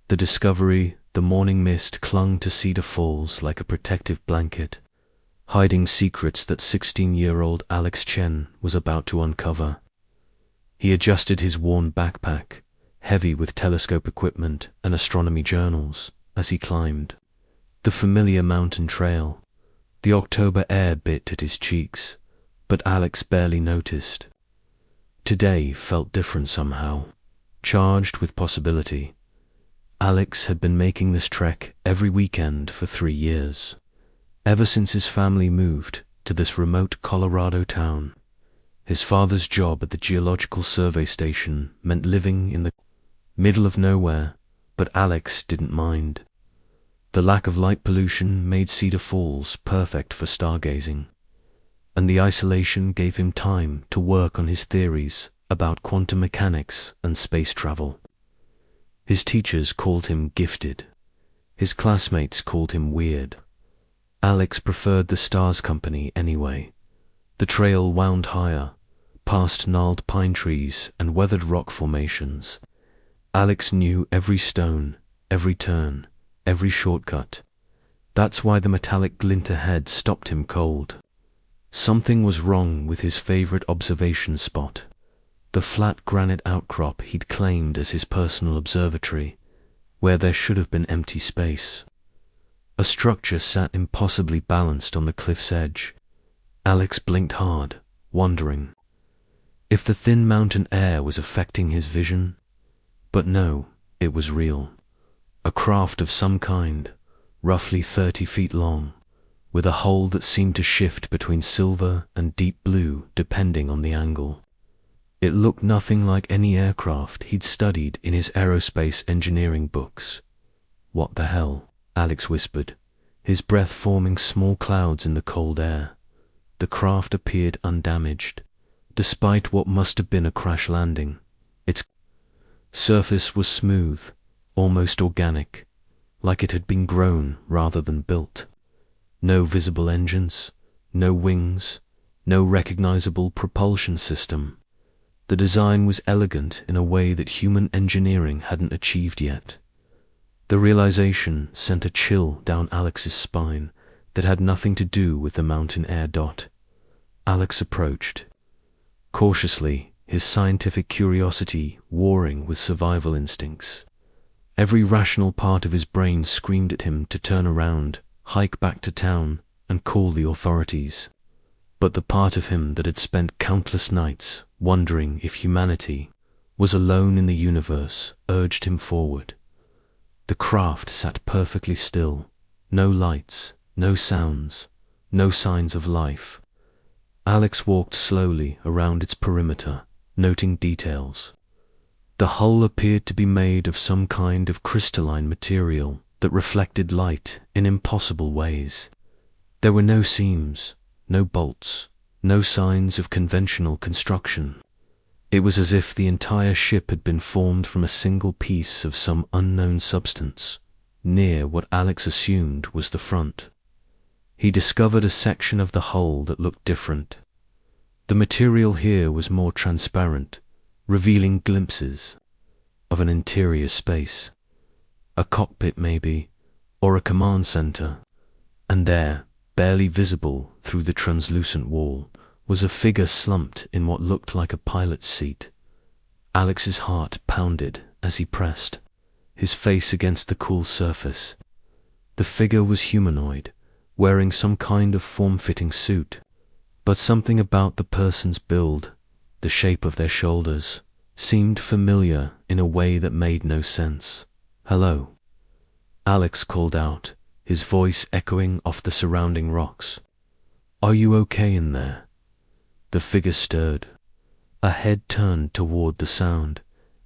The discovery, the morning mist clung to Cedar Falls like a protective blanket, hiding secrets that 16-year-old Alex Chen was about to uncover. He adjusted his worn backpack, heavy with telescope equipment and astronomy journals, as he climbed. The familiar mountain trail. The October air bit at his cheeks, but Alex barely noticed. Today felt different somehow, charged with possibility. Alex had been making this trek every weekend for 3 years, ever since his family moved to this remote Colorado town. His father's job at the Geological Survey Station meant living in the middle of nowhere, but Alex didn't mind. The lack of light pollution made Cedar Falls perfect for stargazing, and the isolation gave him time to work on his theories about quantum mechanics and space travel. His teachers called him gifted. His classmates called him weird. Alex preferred the stars company anyway. The trail wound higher, past gnarled pine trees and weathered rock formations. Alex knew every stone, every turn, every shortcut. That's why the metallic glint ahead stopped him cold. Something was wrong with his favorite observation spot, the flat granite outcrop he'd claimed as his personal observatory, where there should have been empty space. A structure sat impossibly balanced on the cliff's edge. Alex blinked hard, wondering if the thin mountain air was affecting his vision. But no, it was real. A craft of some kind, roughly 30 feet long, with a hull that seemed to shift between silver and deep blue depending on the angle. It looked nothing like any aircraft he'd studied in his aerospace engineering books. "What the hell?" Alex whispered, his breath forming small clouds in the cold air. The craft appeared undamaged, despite what must have been a crash landing. Its surface was smooth, almost organic, like it had been grown rather than built. No visible engines, no wings, no recognizable propulsion system. The design was elegant in a way that human engineering hadn't achieved yet. The realization sent a chill down Alex's spine that had nothing to do with the mountain air dot. Alex approached, cautiously, his scientific curiosity warring with survival instincts. Every rational part of his brain screamed at him to turn around, hike back to town, and call the authorities. But the part of him that had spent countless nights wondering if humanity was alone in the universe urged him forward. The craft sat perfectly still, no lights, no sounds, no signs of life. Alex walked slowly around its perimeter, noting details. The hull appeared to be made of some kind of crystalline material that reflected light in impossible ways. There were no seams, no bolts, no signs of conventional construction. It was as if the entire ship had been formed from a single piece of some unknown substance, near what Alex assumed was the front. He discovered a section of the hull that looked different. The material here was more transparent, revealing glimpses of an interior space. A cockpit maybe, or a command center. And there, barely visible through the translucent wall, was a figure slumped in what looked like a pilot's seat. Alex's heart pounded as he pressed, his face against the cool surface. The figure was humanoid, wearing some kind of form-fitting suit, but something about the person's build, the shape of their shoulders, seemed familiar in a way that made no sense. "Hello," Alex called out, his voice echoing off the surrounding rocks. "Are you okay in there?" The figure stirred. A head turned toward the sound,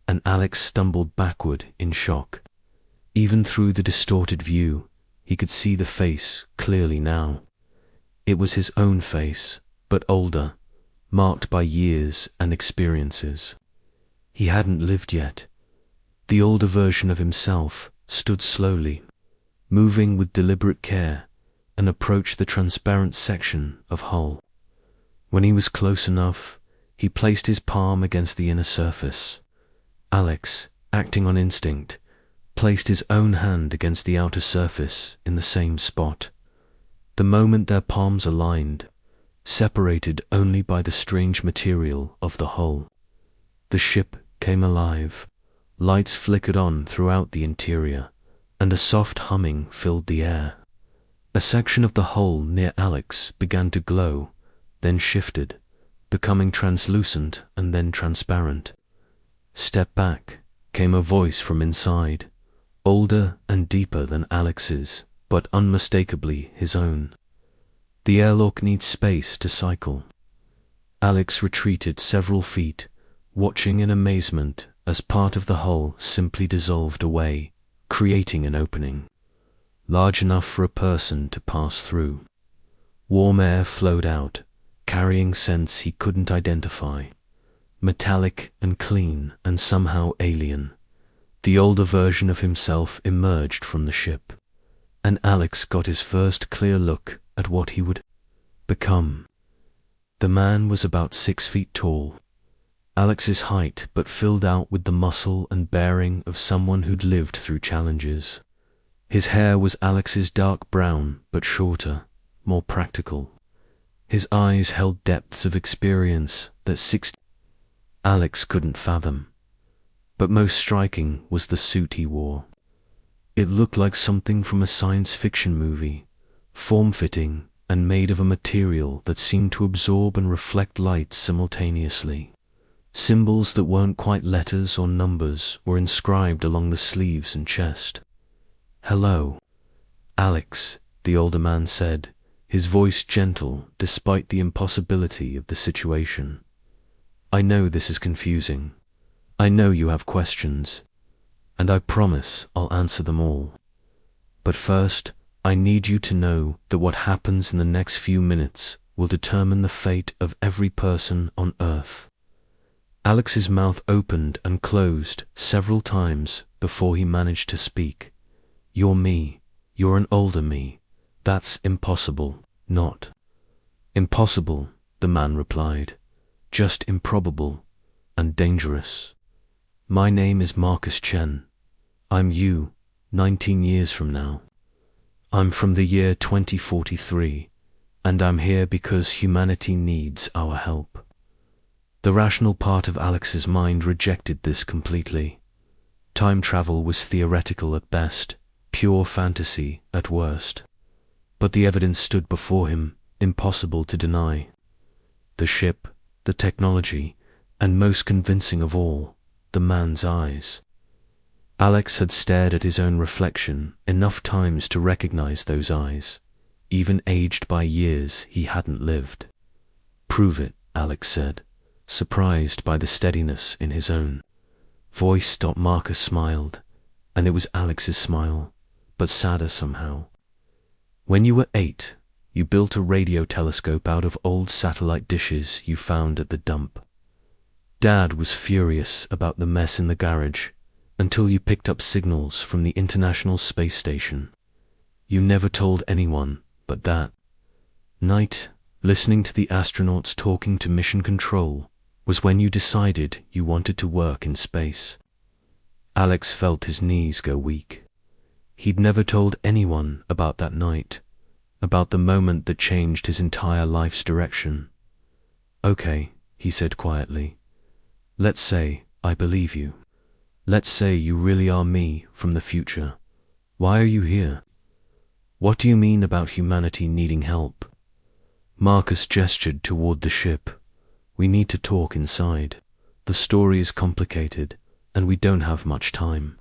and Alex stumbled backward in shock. Even through the distorted view, he could see the face clearly now. It was his own face, but older, marked by years and experiences. He hadn't lived yet. The older version of himself stood slowly, moving with deliberate care, and approached the transparent section of hull. When he was close enough, he placed his palm against the inner surface. Alex, acting on instinct, placed his own hand against the outer surface in the same spot. The moment their palms aligned, separated only by the strange material of the hull, the ship came alive. Lights flickered on throughout the interior, and a soft humming filled the air. A section of the hull near Alex began to glow, then shifted, becoming translucent and then transparent. "Step back," came a voice from inside, older and deeper than Alex's, but unmistakably his own. "The airlock needs space to cycle." Alex retreated several feet, watching in amazement as part of the hull simply dissolved away, creating an opening large enough for a person to pass through. Warm air flowed out, carrying scents he couldn't identify, metallic and clean and somehow alien. The older version of himself emerged from the ship, and Alex got his first clear look at what he would become. The man was about 6 feet tall, Alex's height, but filled out with the muscle and bearing of someone who'd lived through challenges. His hair was Alex's dark brown, but shorter, more practical. His eyes held depths of experience that Alex couldn't fathom. But most striking was the suit he wore. It looked like something from a science fiction movie, form-fitting and made of a material that seemed to absorb and reflect light simultaneously. Symbols that weren't quite letters or numbers were inscribed along the sleeves and chest. "Hello, Alex," the older man said, his voice gentle despite the impossibility of the situation. "I know this is confusing. I know you have questions, and I promise I'll answer them all. But first, I need you to know that what happens in the next few minutes will determine the fate of every person on Earth." Alex's mouth opened and closed several times before he managed to speak. "You're me. You're an older me. That's impossible." "Not impossible," the man replied. "Just improbable and dangerous. My name is Marcus Chen. I'm you, 19 years from now. I'm from the year 2043, and I'm here because humanity needs our help." The rational part of Alex's mind rejected this completely. Time travel was theoretical at best, pure fantasy at worst. But the evidence stood before him, impossible to deny. The ship, the technology, and most convincing of all, the man's eyes. Alex had stared at his own reflection enough times to recognize those eyes, even aged by years he hadn't lived. "Prove it," Alex said, surprised by the steadiness in his own voice. Marcus smiled, and it was Alex's smile, but sadder somehow. "When you were 8, you built a radio telescope out of old satellite dishes you found at the dump. Dad was furious about the mess in the garage until you picked up signals from the International Space Station. You never told anyone, but that night, listening to the astronauts talking to Mission Control, was when you decided you wanted to work in space." Alex felt his knees go weak. He'd never told anyone about that night, about the moment that changed his entire life's direction. "Okay," he said quietly. "Let's say I believe you. Let's say you really are me from the future. Why are you here? What do you mean about humanity needing help?" Marcus gestured toward the ship. "We need to talk inside. The story is complicated, and we don't have much time.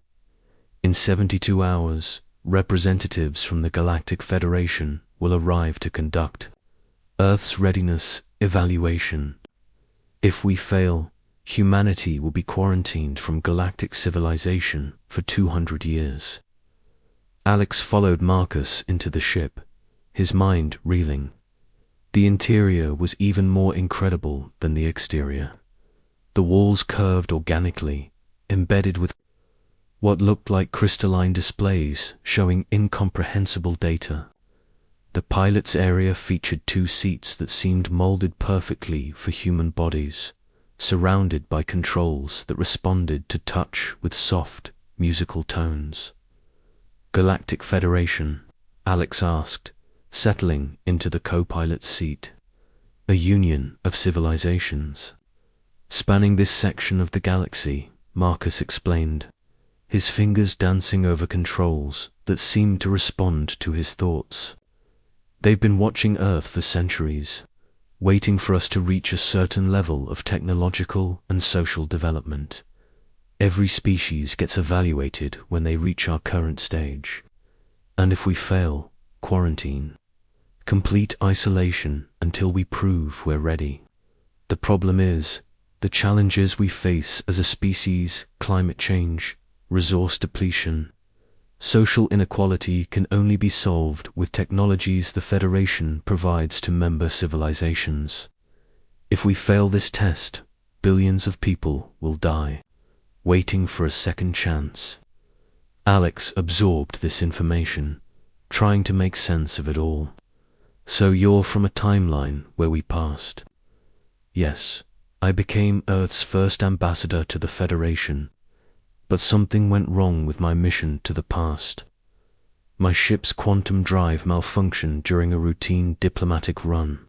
In 72 hours, representatives from the Galactic Federation will arrive to conduct Earth's readiness evaluation. If we fail, humanity will be quarantined from galactic civilization for 200 years. Alex followed Marcus into the ship, his mind reeling. The interior was even more incredible than the exterior. The walls curved organically, embedded with what looked like crystalline displays showing incomprehensible data. The pilot's area featured 2 seats that seemed molded perfectly for human bodies, surrounded by controls that responded to touch with soft, musical tones. "Galactic Federation?" Alex asked, settling into the co-pilot's seat. "A union of civilizations spanning this section of the galaxy," Marcus explained, his fingers dancing over controls that seemed to respond to his thoughts. "They've been watching Earth for centuries, waiting for us to reach a certain level of technological and social development. Every species gets evaluated when they reach our current stage. And if we fail, quarantine. Complete isolation until we prove we're ready. The problem is, the challenges we face as a species, climate change, resource depletion, social inequality can only be solved with technologies the Federation provides to member civilizations. If we fail this test, billions of people will die, waiting for a second chance." Alex absorbed this information, trying to make sense of it all. "So you're from a timeline where we passed?" "Yes, I became Earth's first ambassador to the Federation, but something went wrong with my mission to the past. My ship's quantum drive malfunctioned during a routine diplomatic run,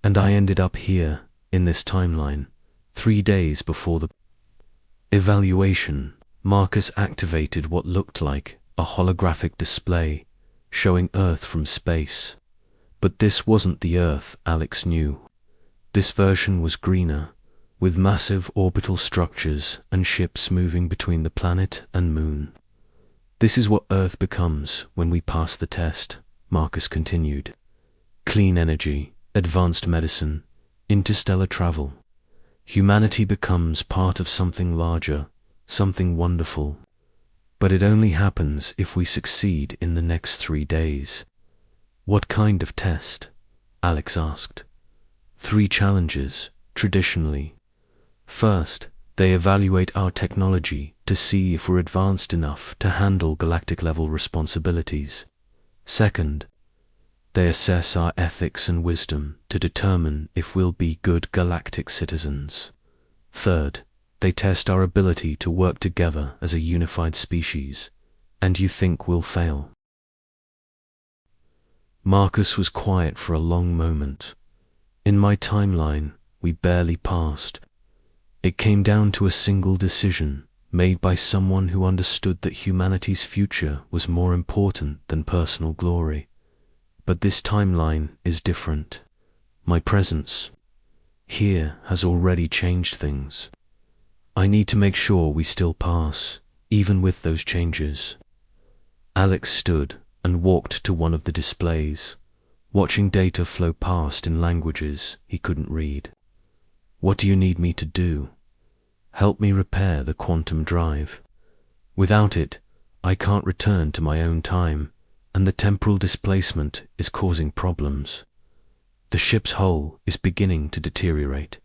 and I ended up here, in this timeline, 3 days before the evaluation." Marcus activated what looked like a holographic display, showing Earth from space. But this wasn't the Earth Alex knew. This version was greener, with massive orbital structures and ships moving between the planet and moon. "This is what Earth becomes when we pass the test," Marcus continued. "Clean energy, advanced medicine, interstellar travel. Humanity becomes part of something larger, something wonderful. But it only happens if we succeed in the next 3 days." "What kind of test?" Alex asked. 3 challenges, traditionally. First, they evaluate our technology to see if we're advanced enough to handle galactic-level responsibilities. Second, they assess our ethics and wisdom to determine if we'll be good galactic citizens. Third, they test our ability to work together as a unified species. And you think we'll fail?" Marcus was quiet for a long moment. "In my timeline, we barely passed. It came down to a single decision, made by someone who understood that humanity's future was more important than personal glory. But this timeline is different. My presence here has already changed things. I need to make sure we still pass, even with those changes." Alex stood and walked to one of the displays, watching data flow past in languages he couldn't read. "What do you need me to do?" "Help me repair the quantum drive. Without it, I can't return to my own time, and the temporal displacement is causing problems. The ship's hull is beginning to deteriorate,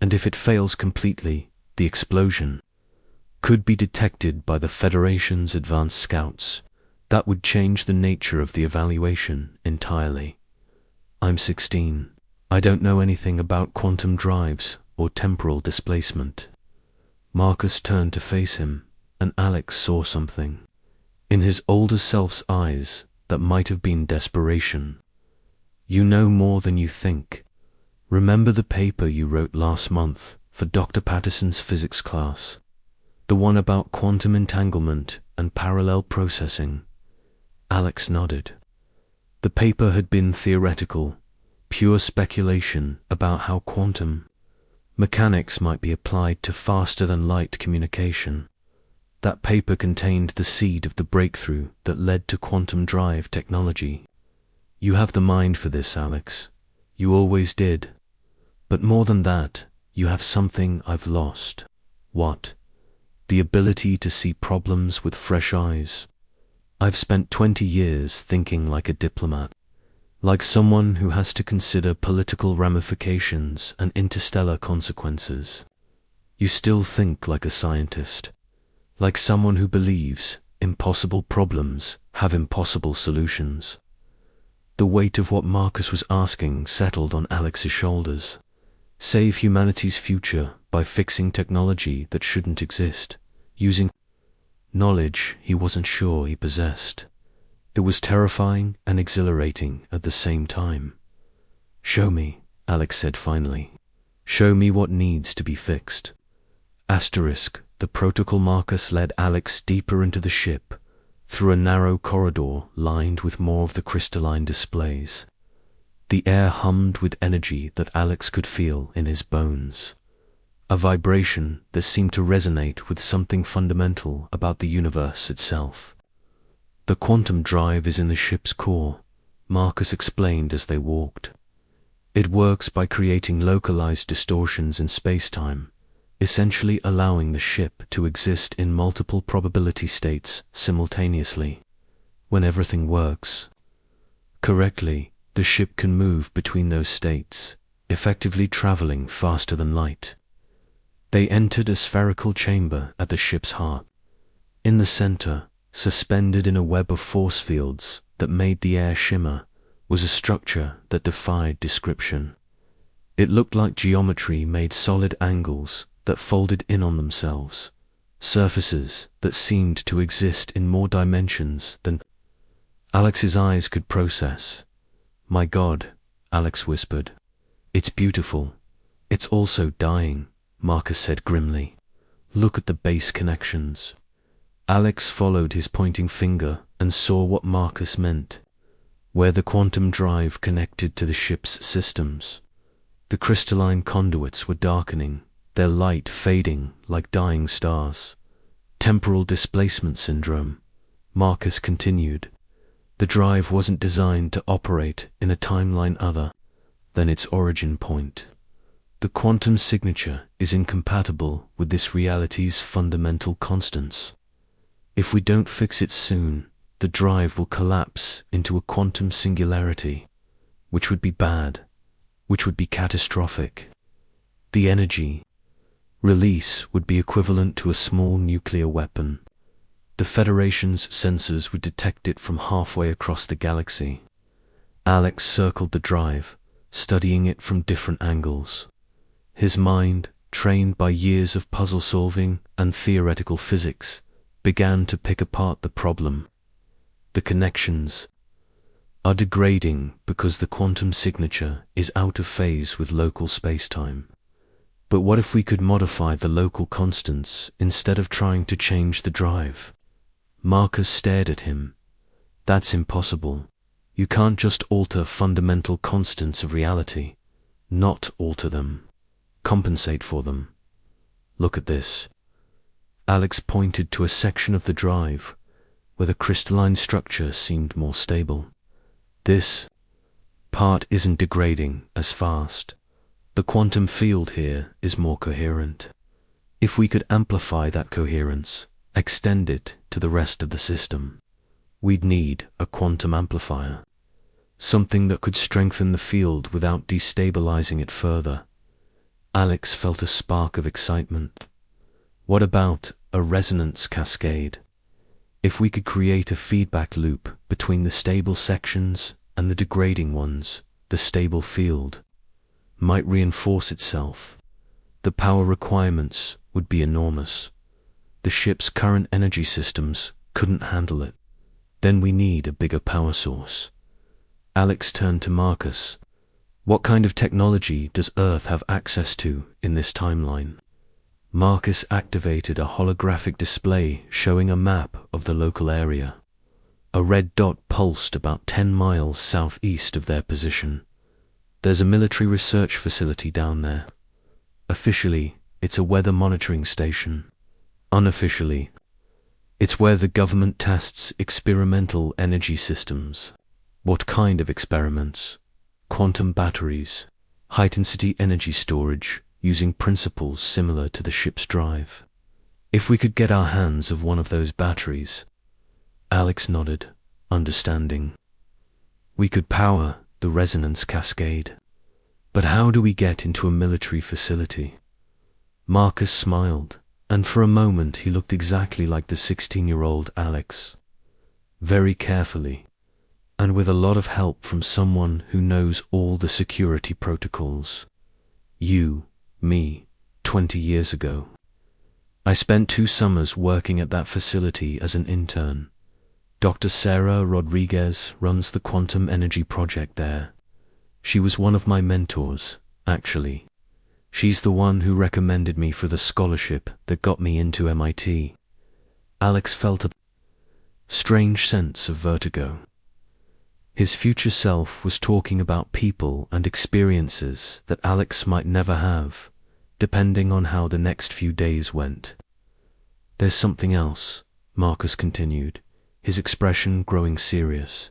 and if it fails completely, the explosion could be detected by the Federation's advanced scouts. That would change the nature of the evaluation entirely. I'm 16. I don't know anything about quantum drives or temporal displacement." Marcus turned to face him, and Alex saw something in his older self's eyes that might have been desperation. "You know more than you think. Remember the paper you wrote last month for Dr. Patterson's physics class? The one about quantum entanglement and parallel processing?" Alex nodded. The paper had been theoretical, pure speculation about how quantum mechanics might be applied to faster-than-light communication. That paper contained the seed of the breakthrough that led to quantum drive technology. "You have the mind for this, Alex. You always did. But more than that, you have something I've lost." "What?" "The ability to see problems with fresh eyes. I've spent 20 years thinking like a diplomat, like someone who has to consider political ramifications and interstellar consequences. You still think like a scientist, like someone who believes impossible problems have impossible solutions." The weight of what Marcus was asking settled on Alex's shoulders. Save humanity's future by fixing technology that shouldn't exist, using knowledge he wasn't sure he possessed. It was terrifying and exhilarating at the same time. "Show me," Alex said finally. "Show me what needs to be fixed." The protocol Marcus led Alex deeper into the ship, through a narrow corridor lined with more of the crystalline displays. The air hummed with energy that Alex could feel in his bones. A vibration that seemed to resonate with something fundamental about the universe itself. "The quantum drive is in the ship's core," Marcus explained as they walked. "It works by creating localized distortions in space-time, essentially allowing the ship to exist in multiple probability states simultaneously. When everything works correctly, the ship can move between those states, effectively traveling faster than light." They entered a spherical chamber at the ship's heart. In the center, suspended in a web of force fields that made the air shimmer, was a structure that defied description. It looked like geometry made solid angles that folded in on themselves, surfaces that seemed to exist in more dimensions than Alex's eyes could process. "My God," Alex whispered. "It's beautiful. It's also dying," Marcus said grimly. "Look at the base connections." Alex followed his pointing finger and saw what Marcus meant. Where the quantum drive connected to the ship's systems, the crystalline conduits were darkening, their light fading like dying stars. "Temporal displacement syndrome," Marcus continued. "The drive wasn't designed to operate in a timeline other than its origin point. The quantum signature is incompatible with this reality's fundamental constants. If we don't fix it soon, the drive will collapse into a quantum singularity, which would be bad, which would be catastrophic. The energy release would be equivalent to a small nuclear weapon. The Federation's sensors would detect it from halfway across the galaxy." Alex circled the drive, studying it from different angles. His mind, trained by years of puzzle solving and theoretical physics, began to pick apart the problem. The connections are degrading because the quantum signature is out of phase with local spacetime. But what if we could modify the local constants instead of trying to change the drive? Marcus stared at him. "That's impossible. You can't just alter fundamental constants of reality. Not alter them. Compensate for them. Look at this." Alex pointed to a section of the drive where the crystalline structure seemed more stable. "This part isn't degrading as fast. The quantum field here is more coherent. If we could amplify that coherence, extend it to the rest of the system, we'd need a quantum amplifier. Something that could strengthen the field without destabilizing it further." Alex felt a spark of excitement. What about a resonance cascade? If we could create a feedback loop between the stable sections and the degrading ones, the stable field might reinforce itself. The power requirements would be enormous. The ship's current energy systems couldn't handle it. Then we need a bigger power source. Alex turned to Marcus. "What kind of technology does Earth have access to in this timeline?" Marcus activated a holographic display showing a map of the local area. A red dot pulsed about 10 miles southeast of their position. "There's a military research facility down there. Officially, it's a weather monitoring station. Unofficially, it's where the government tests experimental energy systems." "What kind of experiments?" "Quantum batteries, high-density energy storage, using principles similar to the ship's drive. If we could get our hands of one of those batteries." Alex nodded, understanding. "We could power the resonance cascade. But how do we get into a military facility?" Marcus smiled, and for a moment he looked exactly like the 16-year-old Alex. "Very carefully, and with a lot of help from someone who knows all the security protocols. You, me, 20 years ago." I spent 2 summers working at that facility as an intern. Dr. Sarah Rodriguez runs the quantum energy project there. She was one of my mentors, actually. She's the one who recommended me for the scholarship that got me into MIT. Alex felt a strange sense of vertigo. His future self was talking about people and experiences that Alex might never have, depending on how the next few days went. There's something else, Marcus continued, his expression growing serious.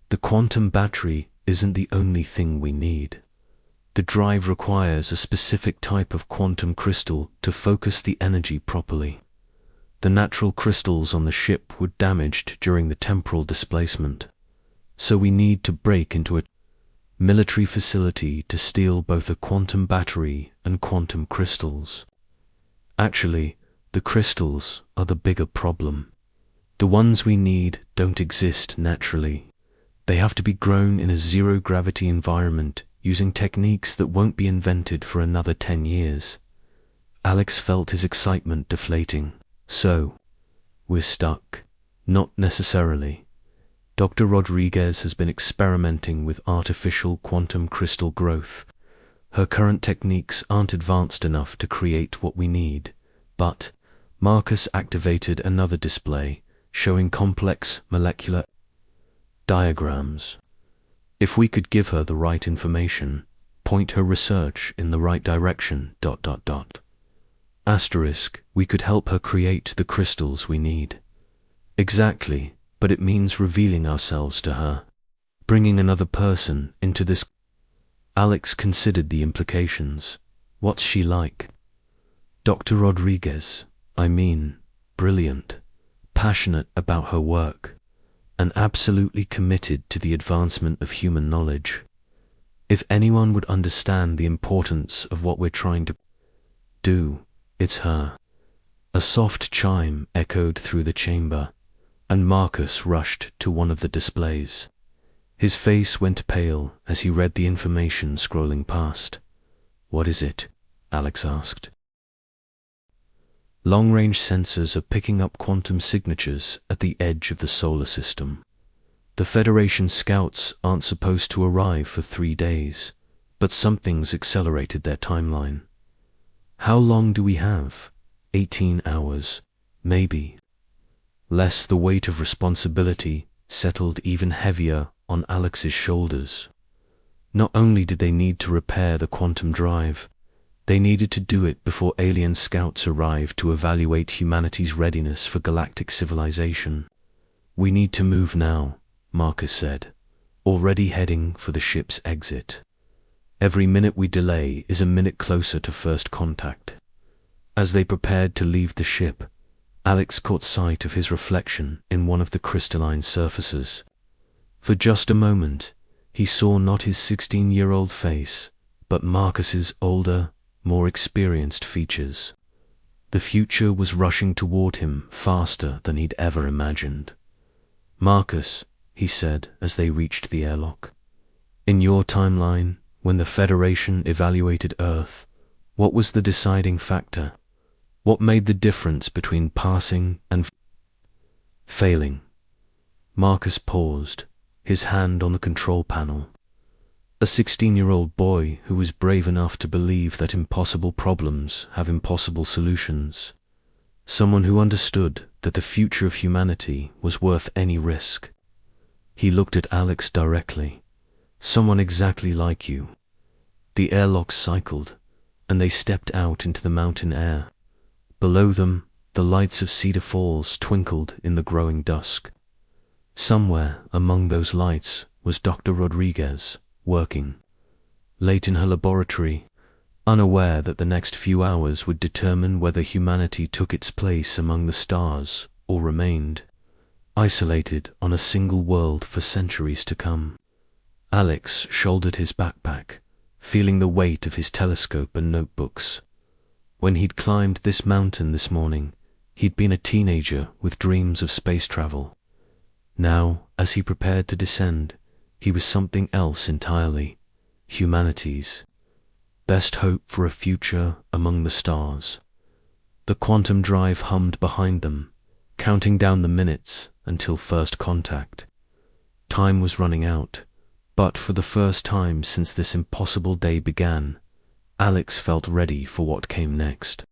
The quantum battery isn't the only thing we need. The drive requires a specific type of quantum crystal to focus the energy properly. The natural crystals on the ship were damaged during the temporal displacement, so we need to break into a military facility to steal both a quantum battery and quantum crystals. Actually, the crystals are the bigger problem. The ones we need don't exist naturally. They have to be grown in a zero-gravity environment using techniques that won't be invented for another 10 years. Alex felt his excitement deflating. So, we're stuck. Not necessarily. Dr. Rodriguez has been experimenting with artificial quantum crystal growth. Her current techniques aren't advanced enough to create what we need, but Marcus activated another display showing complex molecular diagrams. If we could give her the right information, point her research in the right direction, ... Asterisk, we could help her create the crystals we need. Exactly, but it means revealing ourselves to her. Bringing another person into this. Alex considered the implications. What's she like? Dr. Rodriguez, brilliant, passionate about her work, and absolutely committed to the advancement of human knowledge. If anyone would understand the importance of what we're trying to do, it's her. A soft chime echoed through the chamber, and Marcus rushed to one of the displays. His face went pale as he read the information scrolling past. What is it? Alex asked. Long-range sensors are picking up quantum signatures at the edge of the solar system. The Federation scouts aren't supposed to arrive for 3 days, but something's accelerated their timeline. How long do we have? 18 hours, maybe. Less. The weight of responsibility settled even heavier on Alex's shoulders. Not only did they need to repair the quantum drive, they needed to do it before alien scouts arrived to evaluate humanity's readiness for galactic civilization. We need to move now, Marcus said, already heading for the ship's exit. Every minute we delay is a minute closer to first contact. As they prepared to leave the ship, Alex caught sight of his reflection in one of the crystalline surfaces. For just a moment, he saw not his 16-year-old face, but Marcus's older, more experienced features. The future was rushing toward him faster than he'd ever imagined. Marcus, he said as they reached the airlock, in your timeline, when the Federation evaluated Earth, what was the deciding factor? What made the difference between passing and failing? Marcus paused, his hand on the control panel. A 16-year-old boy who was brave enough to believe that impossible problems have impossible solutions. Someone who understood that the future of humanity was worth any risk. He looked at Alex directly. Someone exactly like you. The airlock cycled, and they stepped out into the mountain air. Below them, the lights of Cedar Falls twinkled in the growing dusk. Somewhere among those lights was Dr. Rodriguez, working. Late in her laboratory, unaware that the next few hours would determine whether humanity took its place among the stars or remained isolated on a single world for centuries to come. Alex shouldered his backpack, feeling the weight of his telescope and notebooks. When he'd climbed this mountain this morning, he'd been a teenager with dreams of space travel. Now, as he prepared to descend, he was something else entirely, humanity's best hope for a future among the stars. The quantum drive hummed behind them, counting down the minutes until first contact. Time was running out, but for the first time since this impossible day began, Alex felt ready for what came next.